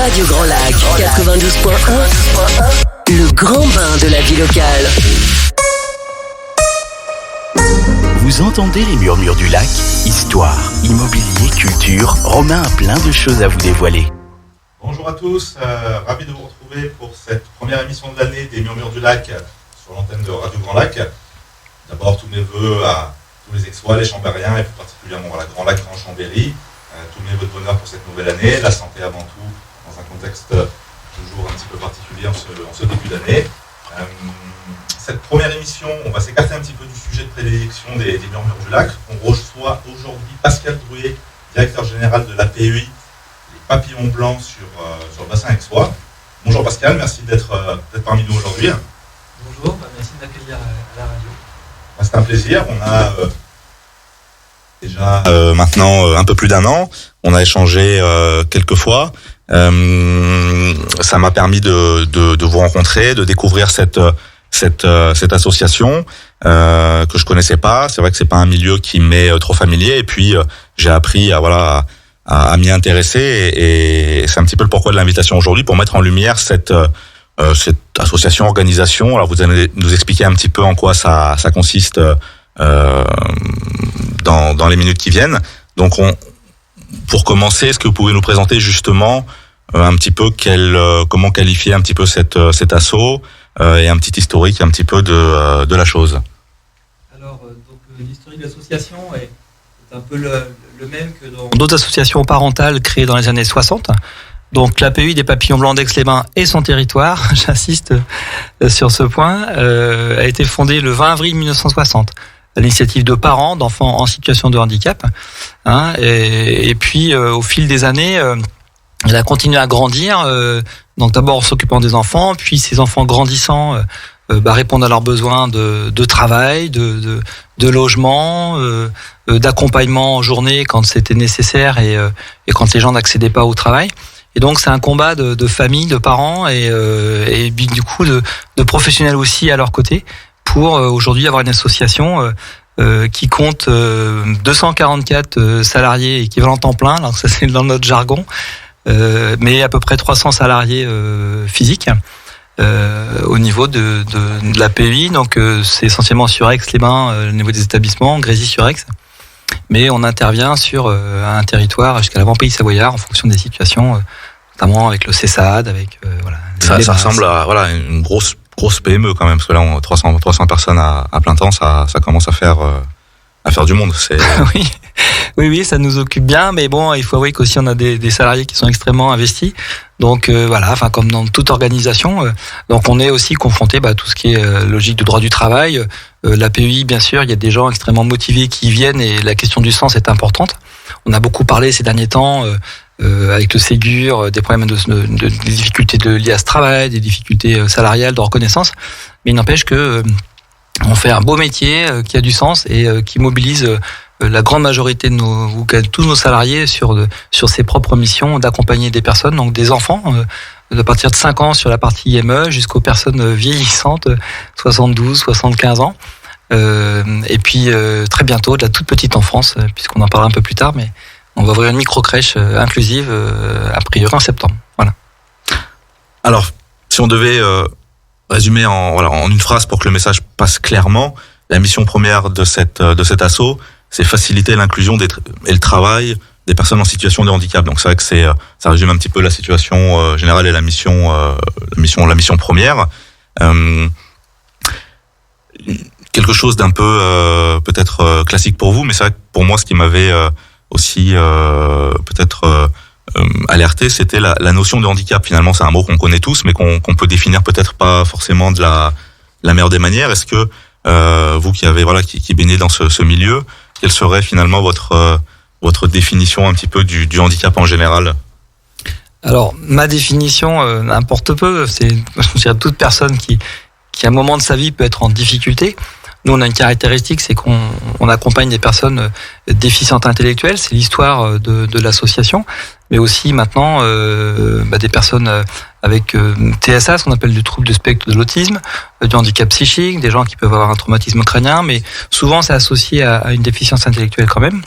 Radio Grand Lac 92.1, le grand bain de la vie locale. Vous entendez les murmures du lac? Histoire, immobilier, culture, Romain a plein de choses à vous dévoiler. Bonjour à tous, ravi de vous retrouver pour cette première émission de l'année des Murmures du Lac sur l'antenne de Radio Grand Lac. D'abord, tous mes voeux à tous les Aixois, les Chambériens et plus particulièrement à la Grand Lac, Grand Chambéry. Tous mes voeux de bonheur pour cette nouvelle année, la santé avant tout, dans un contexte toujours un petit peu particulier en ce début d'année. Cette première émission, on va s'écarter un petit peu du sujet de prédilection des Murmures du Lac. On reçoit aujourd'hui Pascal Drouet, directeur général de l'APUI, les papillons blancs sur le bassin aixois. Bonjour Pascal, merci d'être parmi nous aujourd'hui. Bonjour, merci de m'accueillir à la radio. C'est un plaisir, on a déjà maintenant un peu plus d'un an, on a échangé quelques fois. Ça m'a permis de vous rencontrer, de découvrir cette association que je connaissais pas. C'est vrai que c'est pas un milieu qui m'est trop familier, et puis j'ai appris à m'y intéresser, et c'est un petit peu le pourquoi de l'invitation aujourd'hui, pour mettre en lumière cette association, organisation. Alors vous allez nous expliquer un petit peu en quoi ça consiste dans les minutes qui viennent. Donc pour commencer, est-ce que vous pouvez nous présenter justement un petit peu comment qualifier un petit peu cet asso, et un petit historique un petit peu de la chose. Alors, l'historique de l'association est un peu le même que dans d'autres associations parentales créées dans les années 60. Donc l'APUI des Papillons Blancs d'Aix-les-Bains et son territoire, j'insiste sur ce point, a été fondée le 20 avril 1960 à l'initiative de parents d'enfants en situation de handicap. Et puis au fil des années, elle a continué à grandir, donc d'abord en s'occupant des enfants, puis ces enfants grandissant répondent à leurs besoins de travail, de logement, d'accompagnement en journée quand c'était nécessaire, et quand les gens n'accédaient pas au travail. Et donc c'est un combat de famille, de parents, et du coup de professionnels aussi à leur côté, pour aujourd'hui avoir une association qui compte 244 salariés équivalents temps plein, alors ça c'est dans notre jargon, mais à peu près 300 salariés physiques au niveau de l'APUI. Donc c'est essentiellement sur Aix-les-Bains, au niveau des établissements, Grésy-sur-Aix, mais on intervient sur un territoire jusqu'à l'avant-pays savoyard en fonction des situations, notamment avec le CESAD, avec ça ressemble à une grosse PME quand même, parce que là 300 personnes à plein temps, ça commence à faire du monde. C'est oui, ça nous occupe bien, mais bon, il faut avouer qu'aussi on a des salariés qui sont extrêmement investis. Donc comme dans toute organisation, donc on est aussi confronté à tout ce qui est logique de droit du travail. L'APUI, bien sûr, il y a des gens extrêmement motivés qui y viennent, et la question du sens est importante. On a beaucoup parlé ces derniers temps avec le Ségur, des problèmes des difficultés liées à ce travail, des difficultés salariales, de reconnaissance. Mais il n'empêche que on fait un beau métier qui a du sens et qui mobilise la grande majorité de tous nos salariés sur ses propres missions d'accompagner des personnes, donc des enfants de partir de 5 ans sur la partie IME jusqu'aux personnes vieillissantes, 72, 75 ans. Et puis très bientôt de la toute petite enfance, puisqu'on en parlera un peu plus tard, mais on va ouvrir une micro-crèche inclusive a priori en septembre. Voilà. Alors, si on devait résumer en une phrase pour que le message passe clairement, la mission première de cet asso, c'est faciliter l'inclusion et le travail des personnes en situation de handicap. Donc c'est vrai que ça résume un petit peu la situation générale et la mission première. Quelque chose d'un peu peut-être classique pour vous, mais c'est vrai que pour moi, ce qui m'avait aussi peut-être alerté, c'était la notion de handicap. Finalement, c'est un mot qu'on connaît tous, mais qu'on peut définir peut-être pas forcément de la meilleure des manières. Est-ce que vous qui avez qui baignez dans ce milieu, quelle serait finalement votre définition un petit peu du handicap en général? Alors ma définition importe peu. Je dirais toute personne qui à un moment de sa vie peut être en difficulté. Nous, on a une caractéristique, c'est qu'on accompagne des personnes déficientes intellectuelles. C'est l'histoire de l'association, mais aussi maintenant des personnes avec TSA, ce qu'on appelle du trouble du spectre de l'autisme, du handicap psychique, des gens qui peuvent avoir un traumatisme crânien, mais souvent c'est associé à une déficience intellectuelle quand même.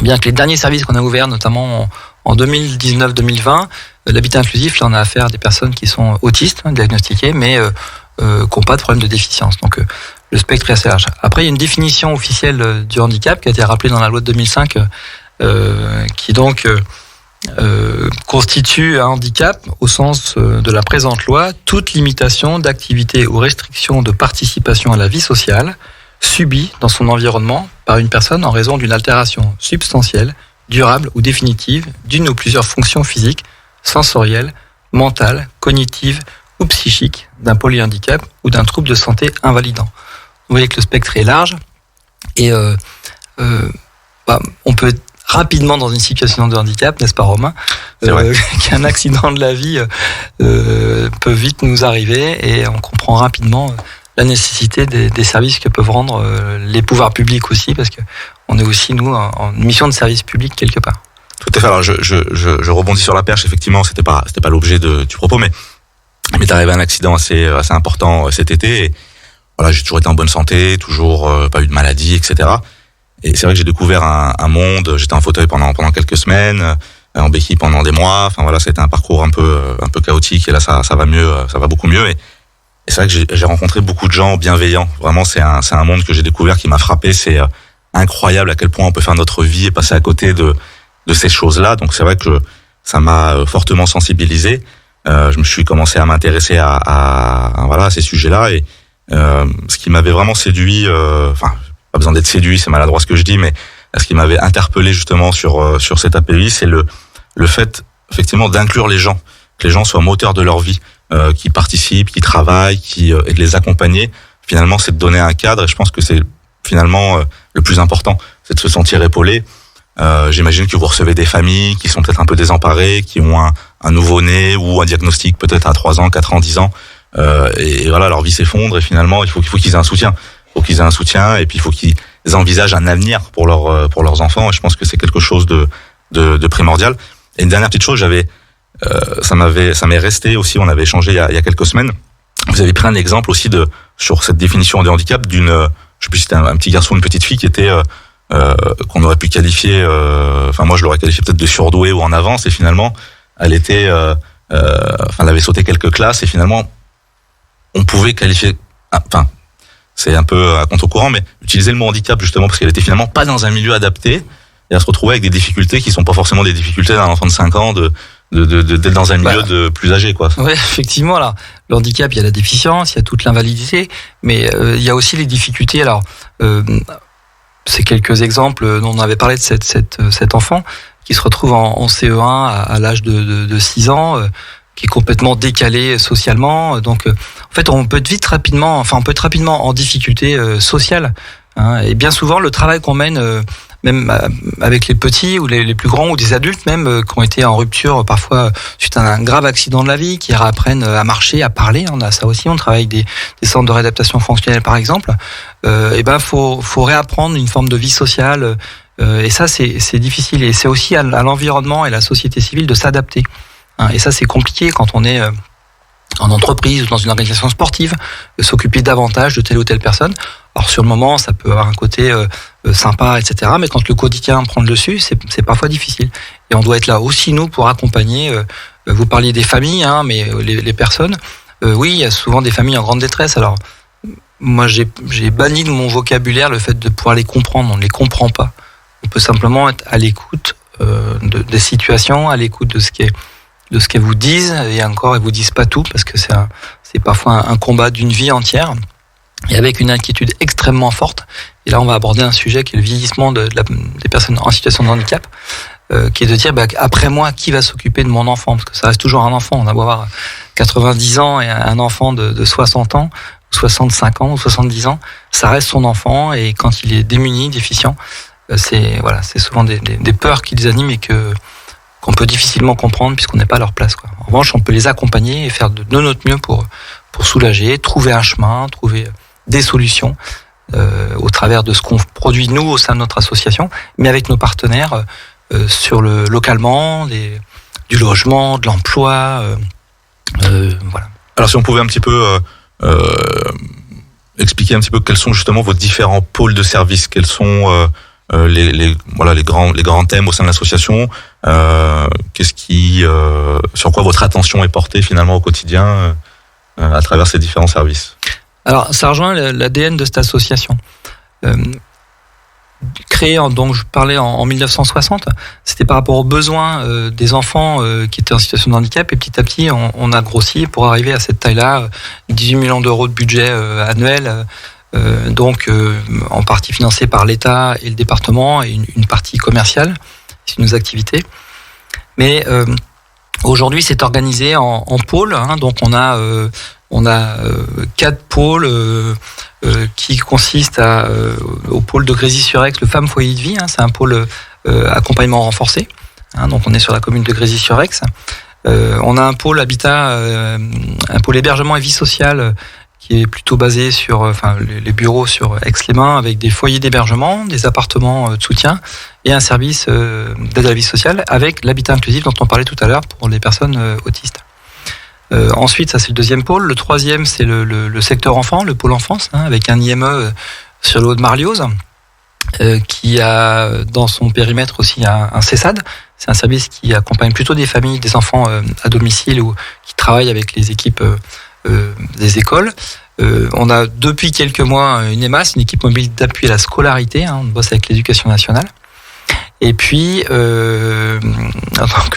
Bien que les derniers services qu'on a ouverts, notamment en 2019-2020, l'habitat inclusif, là, on a affaire à des personnes qui sont autistes, diagnostiquées, mais qui n'ont pas de problème de déficience. Donc, le spectre est assez large. Après, il y a une définition officielle du handicap qui a été rappelée dans la loi de 2005, qui donc constitue un handicap au sens de la présente loi, toute limitation d'activité ou restriction de participation à la vie sociale subie dans son environnement par une personne en raison d'une altération substantielle, durable ou définitive d'une ou plusieurs fonctions physiques, sensorielles, mentales, cognitives ou psychiques d'un polyhandicap ou d'un trouble de santé invalidant. Vous voyez que le spectre est large et on peut être rapidement dans une situation de handicap, n'est-ce pas Romain ? Qu'un accident de la vie peut vite nous arriver et on comprend rapidement la nécessité des services que peuvent rendre les pouvoirs publics aussi, parce que on est aussi, nous, en mission de service public quelque part. Tout à fait. Alors, je rebondis sur la perche. Effectivement, c'était pas l'objet du propos, mais m'est arrivé un accident assez important cet été. Et voilà, j'ai toujours été en bonne santé, toujours pas eu de maladie, etc. Et c'est vrai que j'ai découvert un monde. J'étais en fauteuil pendant quelques semaines, en béquille pendant des mois. Enfin voilà, c'était un parcours un peu chaotique. Et là, ça va mieux, ça va beaucoup mieux. Et c'est vrai que j'ai rencontré beaucoup de gens bienveillants. Vraiment, c'est un monde que j'ai découvert qui m'a frappé. C'est incroyable à quel point on peut faire notre vie et passer à côté de ces choses-là. Donc c'est vrai que ça m'a fortement sensibilisé. Je me suis commencé à m'intéresser à ces sujets-là. Et ce qui m'avait vraiment séduit, pas besoin d'être séduit, c'est maladroit ce que je dis, mais ce qui m'avait interpellé justement sur cette API, c'est le fait effectivement d'inclure les gens, que les gens soient moteurs de leur vie, qui participent, qui travaillent, et de les accompagner. Finalement, c'est de donner un cadre, et je pense que c'est finalement le plus important, c'est de se sentir épaulé. J'imagine que vous recevez des familles qui sont peut-être un peu désemparées, qui ont un nouveau-né ou un diagnostic peut-être à 3 ans, 4 ans, 10 ans, et voilà, leur vie s'effondre, et finalement, il faut qu'ils aient un soutien. Il faut qu'ils aient un soutien, et puis il faut qu'ils envisagent un avenir pour leurs enfants, et je pense que c'est quelque chose de primordial. Et une dernière petite chose, ça m'est resté aussi, on avait échangé il y a quelques semaines. Vous avez pris un exemple aussi sur cette définition de handicap je sais plus si c'était un petit garçon ou une petite fille qui était, qu'on aurait pu qualifier, moi je l'aurais qualifié peut-être de surdoué ou en avance, et finalement, elle était, elle avait sauté quelques classes, et finalement, on pouvait qualifier, c'est un peu à contre-courant, mais utiliser le mot handicap justement parce qu'elle était finalement pas dans un milieu adapté, et elle se retrouvait avec des difficultés qui sont pas forcément des difficultés d'un enfant de 5 ans d'être dans un milieu de plus âgé, quoi. Oui, effectivement, alors, le handicap, il y a la déficience, il y a toute l'invalidité, mais il y a aussi les difficultés. Alors, c'est quelques exemples dont on avait parlé de cet enfant qui se retrouve en CE1 à l'âge de 6 ans, qui est complètement décalé socialement. Donc, en fait, on peut être rapidement en difficulté sociale. Hein, et bien souvent, le travail qu'on mène, même avec les petits ou les plus grands ou des adultes même, qui ont été en rupture parfois suite à un grave accident de la vie, qui réapprennent à marcher, à parler. On a ça aussi. On travaille avec des centres de réadaptation fonctionnelle, par exemple. Faut réapprendre une forme de vie sociale. Et ça, c'est difficile. Et c'est aussi à l'environnement et à la société civile de s'adapter. Et ça, c'est compliqué quand on est en entreprise ou dans une organisation sportive, de s'occuper davantage de telle ou telle personne. Alors sur le moment, ça peut avoir un côté sympa, etc. Mais quand le quotidien prend le dessus, c'est parfois difficile. Et on doit être là aussi, nous, pour accompagner. Vous parliez des familles, mais les personnes. Oui, il y a souvent des familles en grande détresse. Alors, moi, j'ai banni de mon vocabulaire le fait de pouvoir les comprendre. On ne les comprend pas. On peut simplement être à l'écoute des situations, à l'écoute de ce qu'elles vous disent, et encore, elles vous disent pas tout, parce que c'est parfois un combat d'une vie entière, et avec une inquiétude extrêmement forte. Et là, on va aborder un sujet qui est le vieillissement des personnes en situation de handicap, qui est de dire, après moi, qui va s'occuper de mon enfant? Parce que ça reste toujours un enfant. On a beau avoir 90 ans et un enfant de 60 ans, 65 ans ou 70 ans, ça reste son enfant, et quand il est démuni, déficient, c'est souvent des peurs qui les animent et qu'on peut difficilement comprendre puisqu'on n'est pas à leur place, quoi. En revanche, on peut les accompagner et faire de notre mieux pour soulager, trouver un chemin, trouver des solutions au travers de ce qu'on produit nous au sein de notre association, mais avec nos partenaires localement, du logement, de l'emploi, voilà. Alors si on pouvait un petit peu expliquer un petit peu quels sont justement vos différents pôles de services, quels sont les grands thèmes au sein de l'association. Sur quoi votre attention est portée finalement au quotidien à travers ces différents services? Alors, ça rejoint l'ADN de cette association. Créée, donc je parlais en 1960, c'était par rapport aux besoins des enfants qui étaient en situation de handicap, et petit à petit on a grossi pour arriver à cette taille-là, 18 millions d'euros de budget annuel, donc en partie financé par l'État et le département, et une partie commerciale, c'est nos activités. Mais aujourd'hui c'est organisé en pôles, hein, donc on a 4 pôles qui consistent au pôle de Grésy-sur-Aix, le Femmes Foyer de Vie, hein, c'est un pôle accompagnement renforcé, hein, donc on est sur la commune de Grésy-sur-Aix. On a un pôle habitat, un pôle hébergement et vie sociale qui est plutôt basé sur les bureaux sur Aix-les-Bains, avec des foyers d'hébergement, des appartements de soutien et un service d'aide à la vie sociale avec l'habitat inclusif dont on parlait tout à l'heure pour les personnes autistes. Ensuite, ça c'est le deuxième pôle. Le troisième, c'est le secteur enfant, le pôle enfance, hein, avec un IME sur le Haut-de-Marlioz, qui a dans son périmètre aussi un CESAD. C'est un service qui accompagne plutôt des familles, des enfants à domicile ou qui travaillent avec les équipes des écoles. On a depuis quelques mois une EMAS, une équipe mobile d'appui à la scolarité, hein, on bosse avec l'éducation nationale. Et puis, que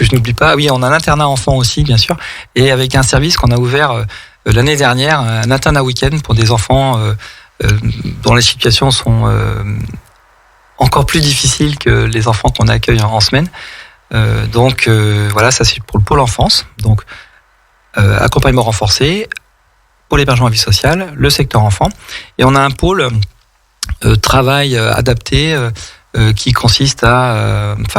je n'oublie pas, oui, on a un internat enfant aussi, bien sûr, et avec un service qu'on a ouvert l'année dernière, un internat week-end pour des enfants dont les situations sont encore plus difficiles que les enfants qu'on accueille en semaine. Donc, voilà, ça c'est pour le pôle enfance. Donc, accompagnement renforcé, pôle hébergement à vie sociale, le secteur enfant. Et on a un pôle travail adapté, qui consiste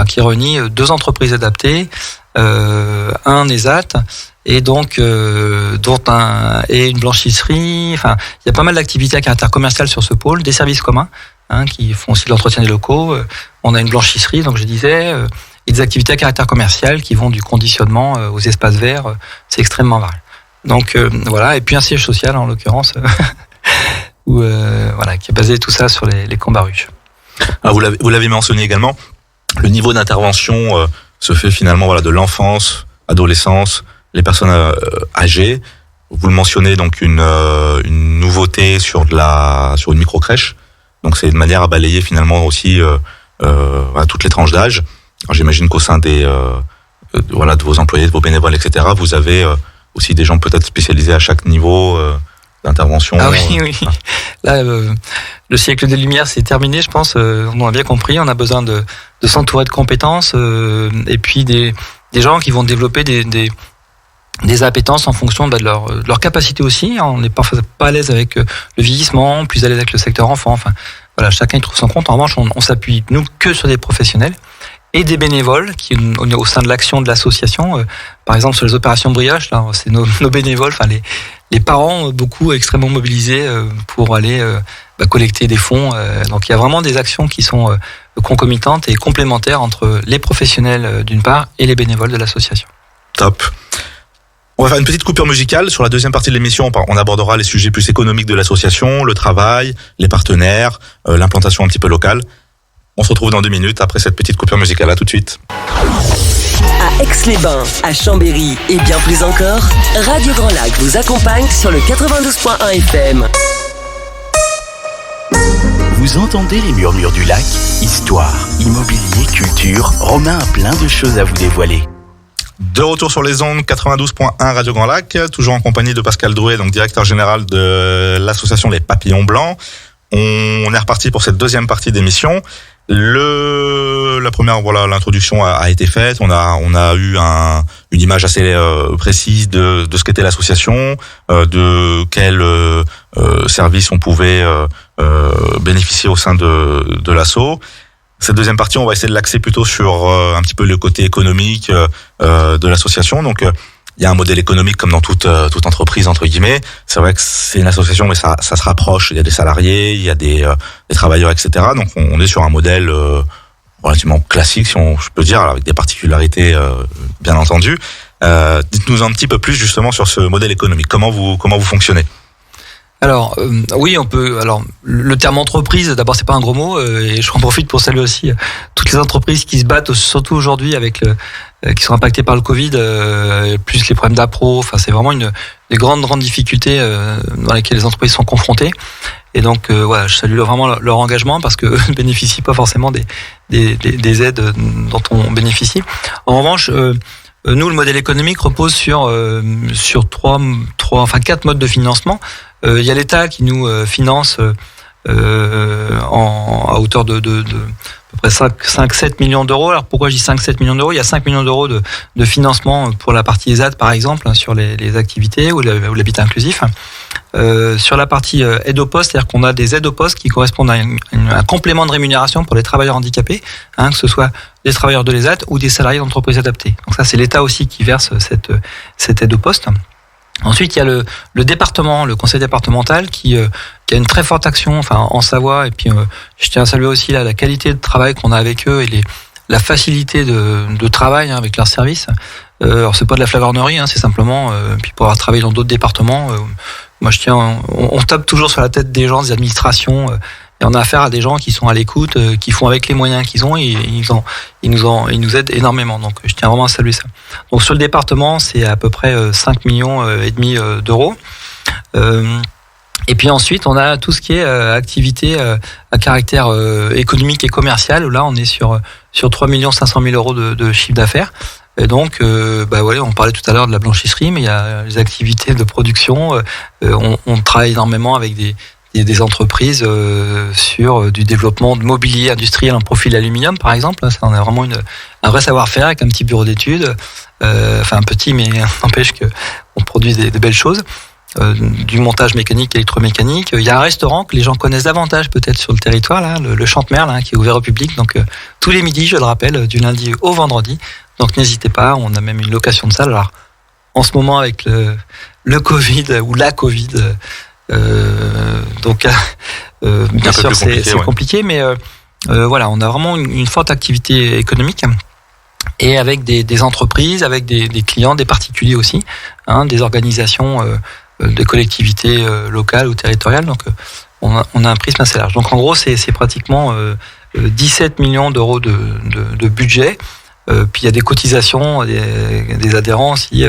qui réunit 2 entreprises adaptées, un ESAT et donc et une blanchisserie. Enfin, il y a pas mal d'activités à caractère commercial sur ce pôle, des services communs, hein, qui font aussi de l'entretien des locaux. On a une blanchisserie, donc je disais, et des activités à caractère commercial qui vont du conditionnement aux espaces verts. C'est extrêmement varié. Donc voilà, et puis un siège social en l'occurrence, qui est basé tout ça sur les Combaruches. Alors vous l'avez mentionné également, le niveau d'intervention se fait finalement de l'enfance, adolescence, les personnes âgées. Vous le mentionnez, donc une nouveauté sur une micro-crèche. Donc c'est une manière à balayer finalement aussi toutes les tranches d'âge. Alors j'imagine qu'au sein de vos employés, de vos bénévoles, etc., vous avez aussi des gens peut-être spécialisés à chaque niveau d'intervention. Ah oui. Là, le siècle des Lumières c'est terminé, je pense. On a bien compris. On a besoin de s'entourer de compétences et puis des gens qui vont développer des appétences en fonction de leur capacité aussi. On n'est parfois pas à l'aise avec le vieillissement, plus à l'aise avec le secteur enfant. Enfin, voilà, chacun y trouve son compte. En revanche, on s'appuie nous que sur des professionnels et des bénévoles qui au sein de l'action de l'association. Par exemple, sur les opérations brioche, là, c'est nos bénévoles, les parents beaucoup extrêmement mobilisés pour aller collecter des fonds. Donc il y a vraiment des actions qui sont concomitantes et complémentaires entre les professionnels d'une part et les bénévoles de l'association. Top. On va faire une petite coupure musicale. Sur la deuxième partie de l'émission, on abordera les sujets plus économiques de l'association, le travail, les partenaires, l'implantation un petit peu locale. On se retrouve dans 2 minutes après cette petite coupure musicale. À tout de suite. À Aix-les-Bains, à Chambéry et bien plus encore, Radio Grand Lac vous accompagne sur le 92.1 FM. Vous entendez les murmures du lac? Histoire, immobilier, culture, Romain a plein de choses à vous dévoiler. De retour sur les ondes, 92.1 Radio Grand Lac, toujours en compagnie de Pascal Drouet, donc directeur général de l'association Les Papillons Blancs. On est reparti pour cette deuxième partie d'émission. La première, l'introduction a été faite. On a eu une image assez précise de ce qu'était l'association, de quels services on pouvait bénéficier au sein de l'asso. Cette deuxième partie, on va essayer de l'axer plutôt sur un petit peu le côté économique de l'association. Donc il y a un modèle économique comme dans toute entreprise entre guillemets. C'est vrai que c'est une association, mais ça se rapproche. Il y a des salariés, il y a des travailleurs, etc. Donc on est sur un modèle relativement classique, si je peux dire, avec des particularités bien entendu. Dites-nous un petit peu plus justement sur ce modèle économique. Comment vous fonctionnez? Alors oui, on peut. Alors le terme entreprise, d'abord, c'est pas un gros mot, et je en profite pour saluer aussi toutes les entreprises qui se battent, surtout aujourd'hui avec qui sont impactées par le Covid, plus les problèmes d'appro. Enfin, c'est vraiment des grandes difficultés dans lesquelles les entreprises sont confrontées. Et donc voilà, je salue vraiment leur engagement parce que eux ne bénéficient pas forcément des aides dont on bénéficie. En revanche, nous, le modèle économique repose sur 4 modes de financement. Il y a l'État qui nous finance à hauteur de à peu près 5-7 millions d'euros. Alors pourquoi je dis 5-7 millions d'euros ? Il y a 5 millions d'euros de financement pour la partie ESAT, par exemple, sur les activités ou l'habitat inclusif. Sur la partie aide au poste, c'est-à-dire qu'on a des aides au poste qui correspondent à un complément de rémunération pour les travailleurs handicapés, que ce soit des travailleurs de l'ESAT ou des salariés d'entreprises adaptées. Donc ça, c'est l'État aussi qui verse cette aide au poste. Ensuite, il y a le département, le conseil départemental qui a une très forte action, en Savoie. Et puis, je tiens à saluer aussi la qualité de travail qu'on a avec eux et la facilité de travail avec leurs services. Alors, c'est pas de la flagornerie, c'est simplement puis pour avoir travaillé dans d'autres départements. Moi, on tape toujours sur la tête des gens, des administrations. Et on a affaire à des gens qui sont à l'écoute, qui font avec les moyens qu'ils ont, et ils nous aident énormément. Donc, je tiens vraiment à saluer ça. Donc, sur le département, c'est à peu près 5 millions et demi d'euros. Et puis ensuite, on a tout ce qui est activité à caractère économique et commercial. Là, on est sur 3 500 000 euros de chiffre d'affaires. Et donc, on parlait tout à l'heure de la blanchisserie, mais il y a les activités de production. On travaille énormément avec des entreprises sur du développement de mobilier industriel en profil aluminium, par exemple. Ça, on a vraiment un vrai savoir-faire avec un petit bureau d'études. Un petit, mais n'empêche qu'on produit des belles choses. Du montage mécanique, électromécanique. Il y a un restaurant que les gens connaissent davantage peut-être sur le territoire, là, le Chantemerle, qui est ouvert au public. Donc tous les midis, je le rappelle, du lundi au vendredi. Donc n'hésitez pas, on a même une location de salle. Alors en ce moment avec le Covid ou la Covid, bien sûr c'est compliqué, mais voilà, on a vraiment une forte activité économique. Et avec des entreprises, avec des clients, des particuliers aussi, des organisations, des collectivités locales ou territoriales. Donc, on a un prisme assez large. Donc, en gros, c'est pratiquement 17 millions d'euros de budget. Puis, il y a des cotisations, des adhérents aussi,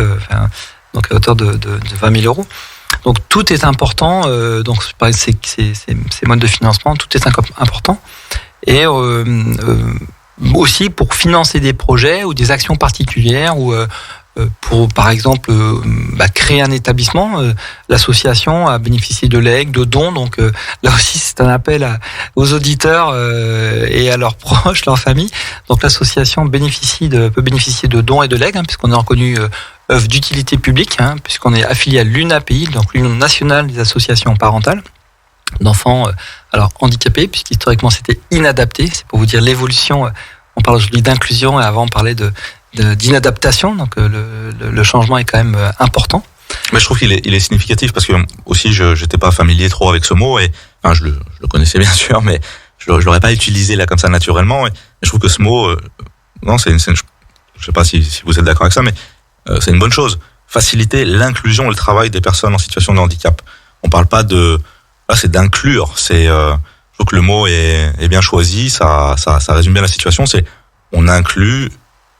donc à hauteur de 20 000 euros. Donc, tout est important. Donc, ces modes de financement, tout est important. Et aussi pour financer des projets ou des actions particulières ou pour, par exemple, créer un établissement. L'association a bénéficié de legs, de dons. Donc là aussi, c'est un appel aux auditeurs et à leurs proches, leurs familles. Donc l'association peut bénéficier de dons et de legs, puisqu'on est reconnu œuvre d'utilité publique, puisqu'on est affilié à l'UNAPI, donc l'Union nationale des associations parentales d'enfants handicapés, puisqu'historiquement c'était inadapté. C'est pour vous dire l'évolution. On parle aujourd'hui d'inclusion et avant on parlait d'inadaptation. Donc le changement est quand même important. Mais je trouve qu'il est significatif parce que aussi je n'étais pas familier trop avec ce mot et je le connaissais bien sûr, mais je l'aurais pas utilisé là comme ça naturellement. Et je trouve que ce mot, je sais pas si vous êtes d'accord avec ça, mais c'est une bonne chose. Faciliter l'inclusion et le travail des personnes en situation de handicap. On parle pas c'est d'inclure. Je trouve que le mot est bien choisi. Ça résume bien la situation. C'est on inclut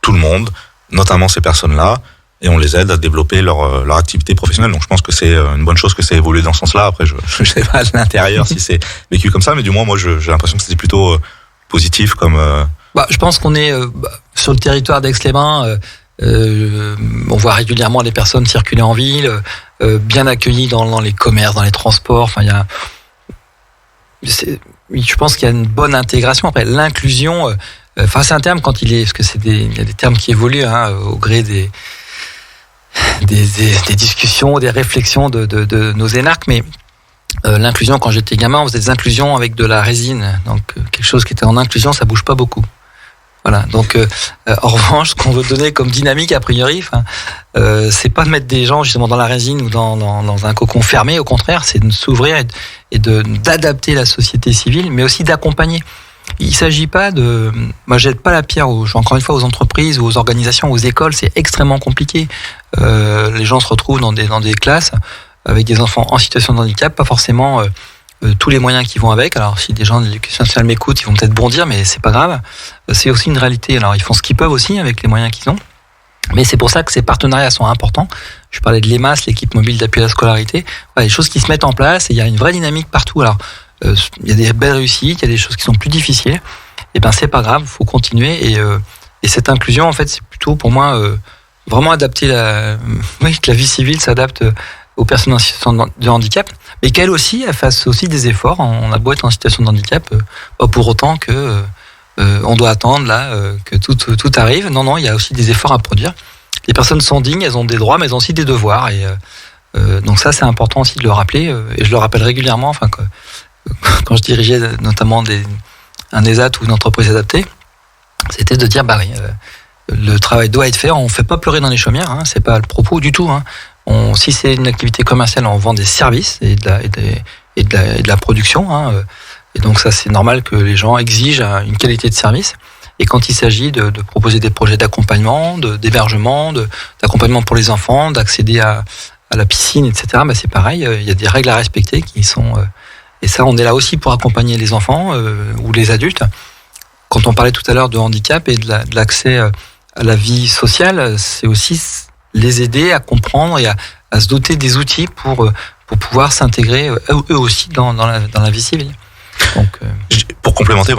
tout le monde, notamment ces personnes-là, et on les aide à développer leur activité professionnelle. Donc je pense que c'est une bonne chose que ça évolue dans ce sens-là. Après, je sais pas à l'intérieur si c'est vécu comme ça, mais du moins moi j'ai l'impression que c'était plutôt positif comme. Je pense qu'on est sur le territoire d'Aix-les-Bains. On voit régulièrement les personnes circuler en ville, bien accueillies dans les commerces, dans les transports. Je pense qu'il y a une bonne intégration. Après, l'inclusion, c'est un terme parce que il y a des termes qui évoluent au gré des discussions, des réflexions de nos énarques. Mais l'inclusion, quand j'étais gamin, on faisait des inclusions avec de la résine. Donc quelque chose qui était en inclusion, ça bouge pas beaucoup. Voilà. Donc, en revanche, ce qu'on veut donner comme dynamique, a priori, c'est pas de mettre des gens justement dans la résine ou dans un cocon fermé. Au contraire, c'est de s'ouvrir et d'adapter la société civile, mais aussi d'accompagner. Il s'agit pas moi, je jette pas la pierre encore une fois aux entreprises, aux organisations, aux écoles. C'est extrêmement compliqué. Les gens se retrouvent dans des classes. avec des enfants en situation de handicap, pas forcément tous les moyens qui vont avec. Alors si des gens de l'éducation nationale m'écoutent, ils vont peut-être bondir, mais c'est pas grave. C'est aussi une réalité. Alors ils font ce qu'ils peuvent aussi avec les moyens qu'ils ont. Mais c'est pour ça que ces partenariats sont importants. Je parlais de l'EMAS, l'équipe mobile d'appui à la scolarité. Des choses qui se mettent en place et il y a une vraie dynamique partout. Alors il y a des belles réussites, il y a des choses qui sont plus difficiles. Et ben c'est pas grave, faut continuer. Et cette inclusion, en fait, c'est plutôt pour moi vraiment adapter que la vie civile s'adapte aux personnes en situation de handicap, mais qu'elles aussi, elles fassent aussi des efforts. On a beau être en situation de handicap, pas pour autant que on doit attendre que tout arrive. Non, il y a aussi des efforts à produire. Les personnes sont dignes, elles ont des droits, mais elles ont aussi des devoirs. Et donc ça, c'est important aussi de le rappeler. Et je le rappelle régulièrement. Enfin, quand je dirigeais notamment un ESAT ou une entreprise adaptée, c'était de dire le travail doit être fait. On fait pas pleurer dans les chaumières. C'est pas le propos du tout. Si c'est une activité commerciale, on vend des services et de la production. Et donc ça, c'est normal que les gens exigent une qualité de service. Et quand il s'agit de proposer des projets d'accompagnement, d'hébergement, d'accompagnement pour les enfants, d'accéder à la piscine, etc., c'est pareil. Il y a des règles à respecter qui sont... et ça, on est là aussi pour accompagner les enfants ou les adultes. Quand on parlait tout à l'heure de handicap et de l'accès à la vie sociale, c'est aussi les aider à comprendre et à se doter des outils pour pouvoir s'intégrer eux aussi dans la vie civile. Donc, pour complémenter,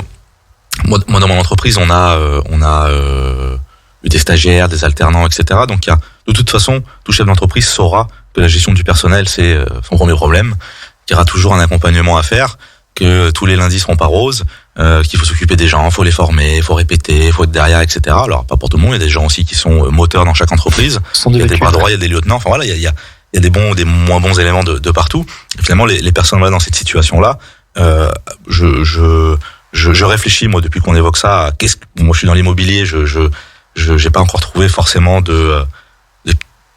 moi dans mon entreprise, on a eu des stagiaires, des alternants, etc. Donc de toute façon, tout chef d'entreprise saura que la gestion du personnel, c'est son premier problème, qu'il y aura toujours un accompagnement à faire, que tous les lundis seront pas roses, qu'il faut s'occuper des gens, faut les former, faut répéter, faut être derrière, etc. Alors pas pour tout le monde, il y a des gens aussi qui sont moteurs dans chaque entreprise. Il y a des bras droits, il y a des lieutenants. Enfin voilà, il y a des bons ou des moins bons éléments de partout. Et finalement, les personnes là dans cette situation-là, je réfléchis moi depuis qu'on évoque ça. Moi je suis dans l'immobilier, j'ai pas encore trouvé forcément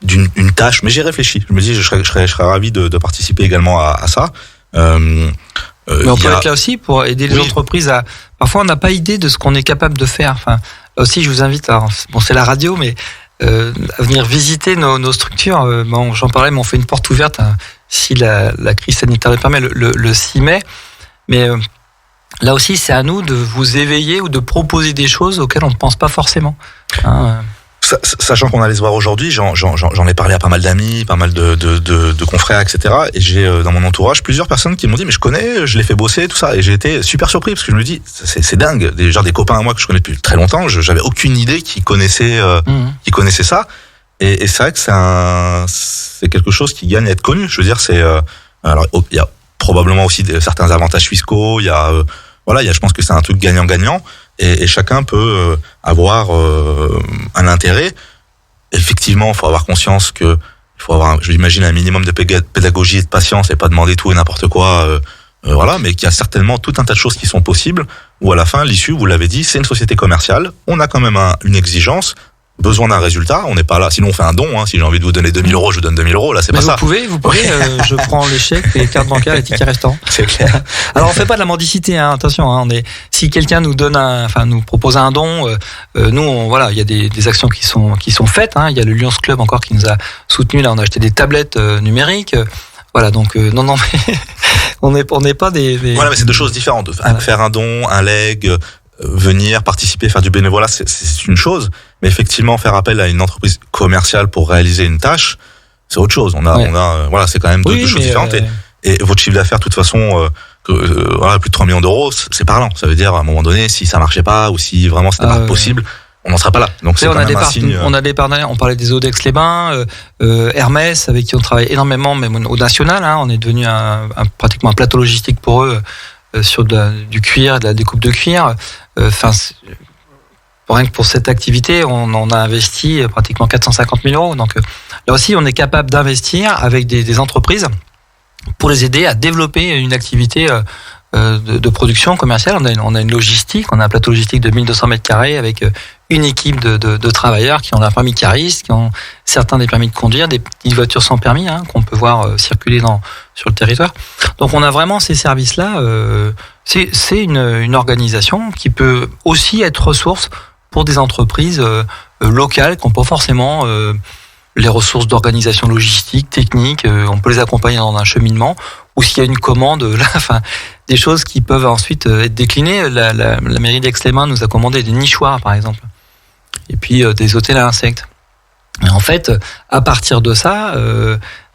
d'une tâche, mais j'ai réfléchi. Je me dis je serais ravi de participer également à ça. Mais on peut être là aussi pour aider les entreprises à... Parfois, on n'a pas idée de ce qu'on est capable de faire. Enfin, là aussi, je vous invite, c'est la radio, mais à venir visiter nos structures. J'en parlais, mais on fait une porte ouverte si la crise sanitaire le permet, le 6 mai. Mais là aussi, c'est à nous de vous éveiller ou de proposer des choses auxquelles on ne pense pas forcément. Sachant qu'on allait se voir aujourd'hui, j'en ai parlé à pas mal d'amis, pas mal de confrères, etc. Et j'ai dans mon entourage plusieurs personnes qui m'ont dit mais je connais, je l'ai fait bosser, tout ça. Et j'ai été super surpris parce que je me dis c'est dingue. Des copains à moi que je connais depuis très longtemps, j'avais aucune idée qu'ils connaissaient ça. Et c'est vrai que c'est quelque chose qui gagne à être connu. Je veux dire, alors il y a probablement aussi certains avantages fiscaux. Je pense que c'est un truc gagnant-gagnant. Et chacun peut avoir un intérêt. Effectivement, il faut avoir conscience que il faut avoir, je l'imagine, un minimum de pédagogie et de patience et pas demander tout et n'importe quoi. Mais qu'il y a certainement tout un tas de choses qui sont possibles. Où à la fin, l'issue, vous l'avez dit, c'est une société commerciale. On a quand même une exigence, besoin d'un résultat. On n'est pas là. Sinon, on fait un don. Si j'ai envie de vous donner 2 000 €, je vous donne 2 000 €. Là, c'est pas ça. Vous pouvez. Je prends les chèques, les cartes bancaires, les tickets restants. C'est clair. Alors, on fait pas de la mendicité. Attention. Si quelqu'un nous nous propose un don, nous, il y a des actions qui sont faites. Il y a le Lions Club encore qui nous a soutenus. Là, on a acheté des tablettes numériques. Voilà. Donc, non, mais on n'est pas des. Voilà, mais c'est deux choses différentes. Faire un don, un leg. Venir participer, faire du bénévolat, c'est une chose, mais effectivement faire appel à une entreprise commerciale pour réaliser une tâche, c'est autre chose. C'est quand même deux choses différentes. Et votre chiffre d'affaires, de toute façon, plus de 3 millions d'euros, c'est parlant. Ça veut dire à un moment donné, si ça marchait pas ou si vraiment c'était pas possible, on n'en serait pas là. Donc c'est quand même un signe. On a des partenaires. On parlait des eaux d'Aix-les-Bains, Hermès, avec qui on travaille énormément, même au national. On est devenu pratiquement un plateau logistique pour eux. Sur du cuir, de la découpe de cuir. Rien que pour cette activité, on a investi pratiquement 450 000 €. Donc là aussi, on est capable d'investir avec des entreprises pour les aider à développer une activité de production commerciale. On a une logistique, on a un plateau logistique de 1200 mètres carrés avec une équipe de travailleurs qui ont un permis cariste, qui ont certains des permis de conduire, des petites voitures sans permis qu'on peut voir circuler sur le territoire. Donc on a vraiment ces services-là. C'est une organisation qui peut aussi être ressource pour des entreprises locales qui n'ont pas forcément les ressources d'organisation logistique, technique, on peut les accompagner dans un cheminement, ou s'il y a une commande, là, enfin, des choses qui peuvent ensuite être déclinées. La mairie d'Aix-les-Bains nous a commandé des nichoirs, par exemple, et puis des hôtels à insectes. Et en fait, à partir de ça,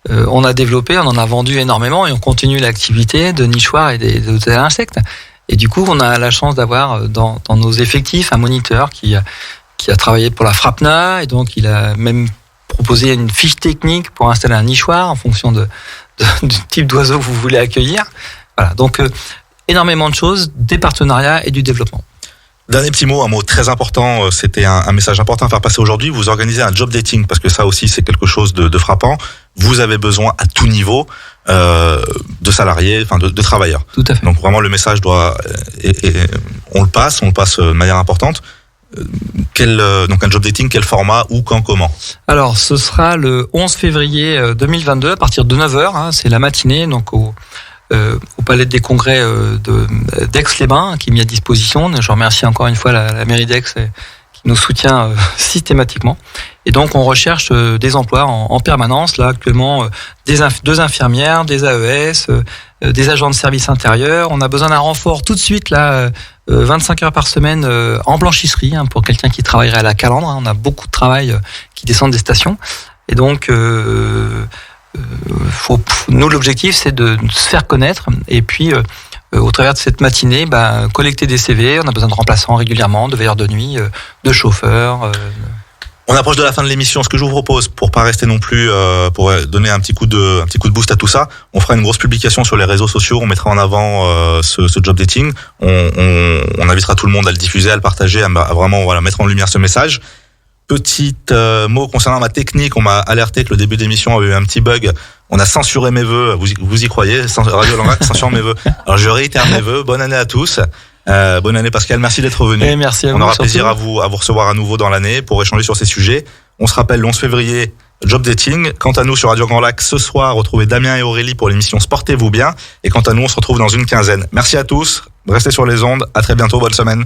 on a développé, on en a vendu énormément, et on continue l'activité de nichoirs et des hôtels à insectes. Et du coup, on a la chance d'avoir dans nos effectifs un moniteur qui a travaillé pour la FRAPNA, et donc il a même proposé une fiche technique pour installer un nichoir en fonction du type d'oiseau que vous voulez accueillir. Voilà, donc énormément de choses, des partenariats et du développement. Dernier petit mot, un mot très important, c'était un message important à faire passer aujourd'hui. Vous organisez un job dating, parce que ça aussi c'est quelque chose de frappant. Vous avez besoin à tout niveau de salariés, enfin de travailleurs. Tout à fait. Donc vraiment le message doit, on le passe de manière importante. Donc un job dating, quel format, où, quand, comment? Alors ce sera le 11 février 2022 à partir de 9h, c'est la matinée, donc au Palais des Congrès d'Aix-les-Bains qui est mis à disposition. Je remercie encore une fois la mairie d'Aix qui nous soutient systématiquement. Et donc on recherche des emplois en permanence. Là actuellement, 2 infirmières, des AES, des agents de service intérieur. On a besoin d'un renfort tout de suite là, 25 heures par semaine en blanchisserie, pour quelqu'un qui travaillerait à la calandre. On a beaucoup de travail qui descendent des stations. Et donc nous, l'objectif, c'est de se faire connaître, et puis au travers de cette matinée, collecter des CV. On a besoin de remplaçants régulièrement, de veilleurs de nuit, de chauffeurs. On approche de la fin de l'émission. Ce que je vous propose, pour pas rester non plus, pour donner un petit coup de boost à tout ça, on fera une grosse publication sur les réseaux sociaux. On mettra en avant ce job dating. On invitera tout le monde à le diffuser, à le partager, à vraiment mettre en lumière ce message. Petit mot concernant ma technique, on m'a alerté que le début d'émission avait eu un petit bug. On a censuré mes vœux, vous y croyez, Radio Langlac censure mes vœux. Alors je réitère mes vœux, bonne année à tous. Bonne année Pascal, merci d'être venu. Et merci à vous. On aura plaisir à vous recevoir à nouveau dans l'année pour échanger sur ces sujets. On se rappelle le 11 février, job dating. Quant à nous sur Radio Grand Lac, ce soir, retrouvez Damien et Aurélie pour l'émission Sportez-vous bien. Et quant à nous, on se retrouve dans une quinzaine. Merci à tous, restez sur les ondes, à très bientôt, bonne semaine.